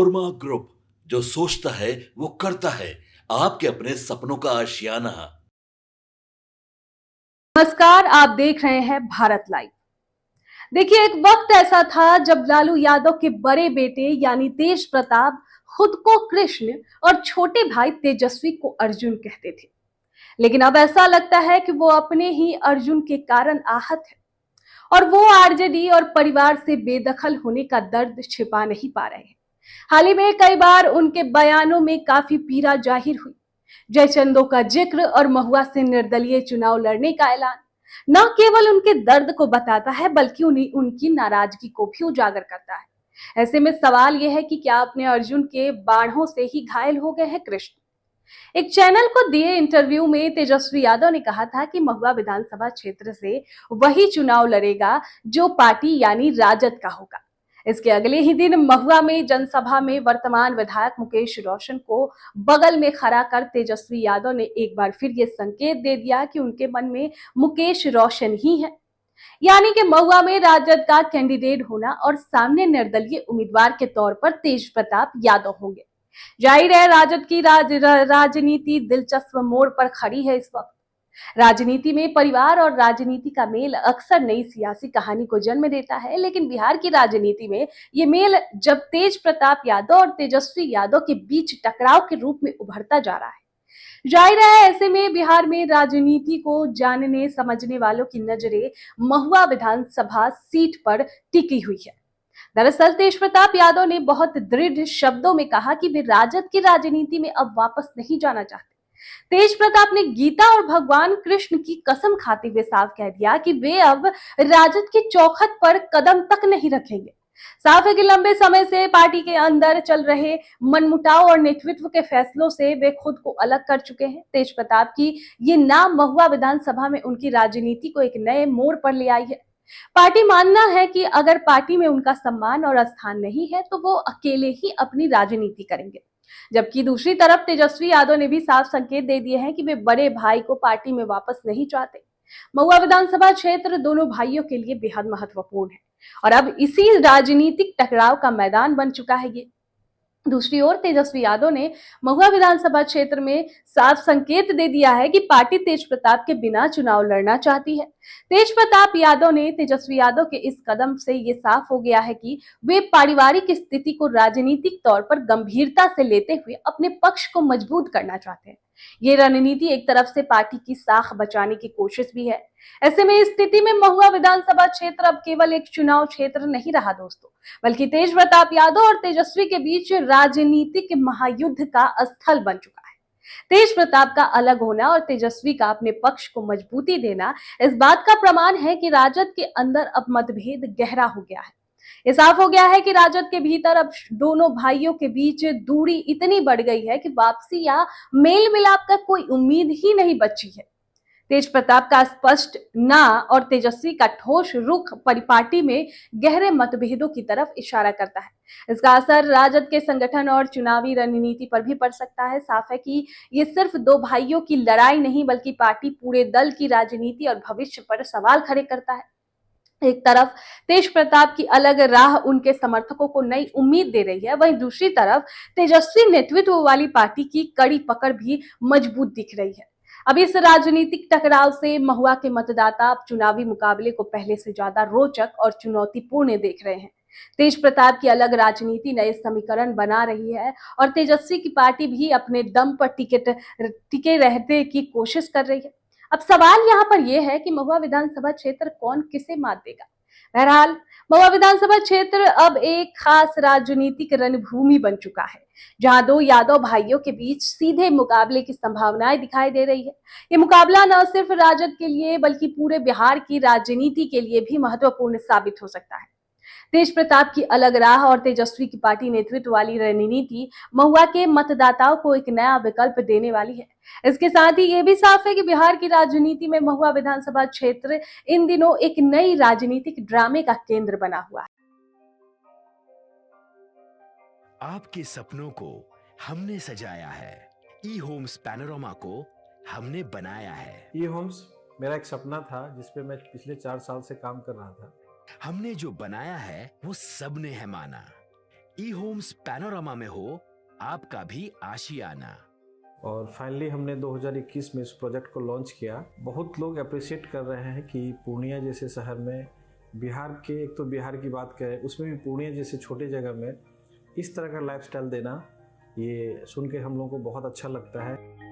Korma group, जो सोचता है वो करता है। आपके अपने सपनों का आशियाना। नमस्कार, आप देख रहे हैं भारत लाइव। देखिए, एक वक्त ऐसा था जब लालू यादव के बड़े बेटे यानी तेज प्रताप खुद को कृष्ण और छोटे भाई तेजस्वी को अर्जुन कहते थे। लेकिन अब ऐसा लगता है कि वो अपने ही अर्जुन के कारण आहत है और वो आरजेडी और परिवार से बेदखल होने का दर्द छिपा नहीं पा रहे हैं। हाल ही में कई बार उनके बयानों में काफी पीड़ा जाहिर हुई। जयचंदों का जिक्र और महुआ से निर्दलीय चुनाव लड़ने का ऐलान न केवल उनके दर्द को बताता है बल्कि उन्हीं उनकी नाराजगी को भी उजागर करता है। ऐसे में सवाल यह है कि क्या अपने अर्जुन के बाणों से ही घायल हो गए हैं कृष्ण। एक चैनल को दिए इंटरव्यू में तेजस्वी यादव ने कहा था कि महुआ विधानसभा क्षेत्र से वही चुनाव लड़ेगा जो पार्टी यानी राजद का होगा। इसके अगले ही दिन महुआ में जनसभा में वर्तमान विधायक मुकेश रोशन को बगल में खड़ा कर तेजस्वी यादव ने एक बार फिर ये संकेत दे दिया कि उनके मन में मुकेश रोशन ही है, यानी कि महुआ में राजद का कैंडिडेट होना और सामने निर्दलीय उम्मीदवार के तौर पर तेज प्रताप यादव होंगे। जाहिर है राजद की राजनीति दिलचस्प मोड़ पर खड़ी है। इस वक्त राजनीति में परिवार और राजनीति का मेल अक्सर नई सियासी कहानी को जन्म देता है, लेकिन बिहार की राजनीति में ये मेल जब तेज प्रताप यादव और तेजस्वी यादव के बीच टकराव के रूप में उभरता जा रहा है। जाहिर है ऐसे में बिहार में राजनीति को जानने समझने वालों की नजरें महुआ विधानसभा सीट पर टिकी हुई है। दरअसल तेज प्रताप यादव ने बहुत दृढ़ शब्दों में कहा कि वे राजद की राजनीति में अब वापस नहीं जाना चाहते। तेज प्रताप ने गीता और भगवान कृष्ण की कसम खाते हुए साफ कह दिया कि वे अब राजद की चौखट पर कदम तक नहीं रखेंगे। साफ है कि लंबे समय से पार्टी के अंदर चल रहे मनमुटाव और नेतृत्व के फैसलों से वे खुद को अलग कर चुके हैं। तेज प्रताप की ये नाम महुआ विधानसभा में उनकी राजनीति को एक नए मोड़ पर ले आई है। पार्टी मानना है कि अगर पार्टी में उनका सम्मान और स्थान नहीं है तो वो अकेले ही अपनी राजनीति करेंगे। जबकि दूसरी तरफ तेजस्वी यादव ने भी साफ संकेत दे दिए हैं कि वे बड़े भाई को पार्टी में वापस नहीं चाहते। महुआ विधानसभा क्षेत्र दोनों भाइयों के लिए बेहद महत्वपूर्ण है और अब इसी राजनीतिक टकराव का मैदान बन चुका है ये। दूसरी ओर तेजस्वी यादव ने महुआ विधानसभा क्षेत्र में साफ संकेत दे दिया है कि पार्टी तेज प्रताप के बिना चुनाव लड़ना चाहती है। तेज प्रताप यादव ने तेजस्वी यादव के इस कदम से ये साफ हो गया है कि वे पारिवारिक स्थिति को राजनीतिक तौर पर गंभीरता से लेते हुए अपने पक्ष को मजबूत करना चाहते हैं। ये रणनीति एक तरफ से पार्टी की साख बचाने की कोशिश भी है। ऐसे में इस स्थिति में महुआ विधानसभा क्षेत्र अब केवल एक चुनाव क्षेत्र नहीं रहा दोस्तों, बल्कि तेज प्रताप यादव और तेजस्वी के बीच राजनीतिक महायुद्ध का स्थल बन चुका है। तेज प्रताप का अलग होना और तेजस्वी का अपने पक्ष को मजबूती देना इस बात का प्रमाण है कि राजद के अंदर अब मतभेद गहरा हो गया है। ये साफ हो गया है कि राजद के भीतर अब दोनों भाइयों के बीच दूरी इतनी बढ़ गई है कि वापसी या मेल मिलाप का कोई उम्मीद ही नहीं बची है। तेज प्रताप का स्पष्ट ना और तेजस्वी का ठोस रुख परिपाटी में गहरे मतभेदों की तरफ इशारा करता है। इसका असर राजद के संगठन और चुनावी रणनीति पर भी पड़ सकता है। साफ है कि ये सिर्फ दो भाइयों की लड़ाई नहीं बल्कि पार्टी पूरे दल की राजनीति और भविष्य पर सवाल खड़े करता है। एक तरफ तेज प्रताप की अलग राह उनके समर्थकों को नई उम्मीद दे रही है, वहीं दूसरी तरफ तेजस्वी नेतृत्व वाली पार्टी की कड़ी पकड़ भी मजबूत दिख रही है। अब इस राजनीतिक टकराव से महुआ के मतदाता चुनावी मुकाबले को पहले से ज्यादा रोचक और चुनौतीपूर्ण देख रहे हैं। तेज प्रताप की अलग राजनीति नए समीकरण बना रही है और तेजस्वी की पार्टी भी अपने दम पर टिके रहने की कोशिश कर रही है। अब सवाल यहाँ पर यह है कि महुआ विधानसभा क्षेत्र कौन किसे मात देगा। बहरहाल महुआ विधानसभा क्षेत्र अब एक खास राजनीतिक रणभूमि बन चुका है, जहां दो यादव भाइयों के बीच सीधे मुकाबले की संभावनाएं दिखाई दे रही है। ये मुकाबला न सिर्फ राजद के लिए बल्कि पूरे बिहार की राजनीति के लिए भी महत्वपूर्ण साबित हो सकता है। तेज प्रताप की अलग राह और तेजस्वी की पार्टी नेतृत्व वाली रणनीति महुआ के मतदाताओं को एक नया विकल्प देने वाली है। इसके साथ ही यह भी साफ है कि बिहार की राजनीति में महुआ विधानसभा क्षेत्र इन दिनों एक नई राजनीतिक ड्रामे का केंद्र बना हुआ है। आपके सपनों को हमने सजाया है, ई होम्स पैनोरामा को हमने बनाया है। ई होम्स मेरा एक सपना था जिसपे मैं पिछले 4 साल से काम कर रहा था। हमने जो बनाया है वो सबने है माना। ई होम्स पैनोरामा में हो आपका भी आशियाना। और फाइनली हमने 2021 में इस प्रोजेक्ट को लॉन्च किया। बहुत लोग अप्रिशिएट कर रहे हैं कि पूर्णिया जैसे शहर में, बिहार के, एक तो बिहार की बात करें उसमें भी पूर्णिया जैसे छोटे जगह में इस तरह का लाइफस्टाइल देना, ये सुन के हम लोगों को बहुत अच्छा लगता है।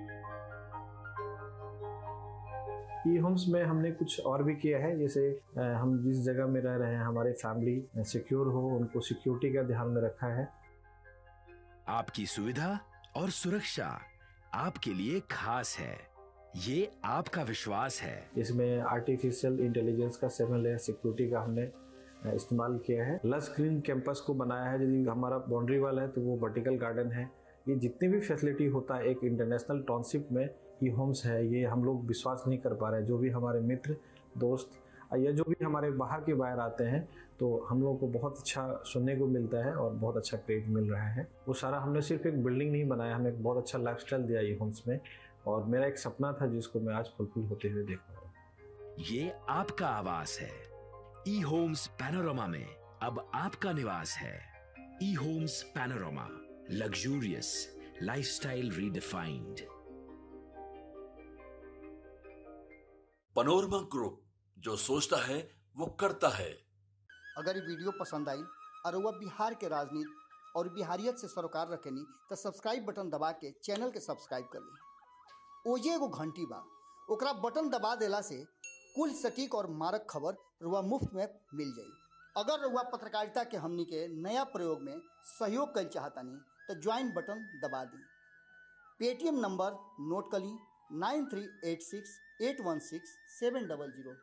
ई होम्स में हमने कुछ और भी किया है, जैसे हम जिस जगह में रह रहे हैं हमारे फैमिली सिक्योर हो, उनको सिक्योरिटी का ध्यान में रखा है। आपकी सुविधा और सुरक्षा आपके लिए खास है, ये आपका विश्वास है। इसमें आर्टिफिशियल इंटेलिजेंस का 7 लेयर सिक्योरिटी का हमने इस्तेमाल किया है। लस ग्रीन कैंपस को बनाया है। यदि हमारा बाउंड्री वाल है तो वो वर्टिकल गार्डन है। ये जितनी भी फैसिलिटी होता है एक इंटरनेशनल टाउनशिप में ई होम्स है, ये हम लोग विश्वास नहीं कर पा रहे हैं। जो भी हमारे मित्र दोस्त या जो भी हमारे बाहर के बाहर आते हैं तो हम लोगों को बहुत अच्छा सुनने को मिलता है और बहुत अच्छा क्रेडिट मिल रहा है। वो सारा हमने सिर्फ एक बिल्डिंग नहीं बनाया, हमें एक बहुत अच्छा लाइफस्टाइल दिया ई होम्स में, और मेरा एक सपना था जिसको मैं आज फुलफिल होते हुए देख रहा हूँ। ये आपका आवास है। ई होम्स पैनोरामा में अब आपका निवास है। E Homes Panorama, luxurious lifestyle redefined. Panorama Group, जो सोचता है वो करता है। अगर ये वीडियो पसंद आई और वह बिहार के राजनीति और बिहारियत से सरोकार रखेनी तो सब्सक्राइब बटन दबा के चैनल के सब्सक्राइब कर ली। ओजे एगो घंटी बा, ओकरा बटन दबा देला से कुल सटीक और मारक खबर रुआ मुफ्त में मिल जाई। अगर रुआ पत्रकारिता के हमनी के नया प्रयोग में सहयोग कर चाहतानी तो ज्वाइन बटन दबा दी। पेटीएम नंबर नोट कर ली 9386 816 700।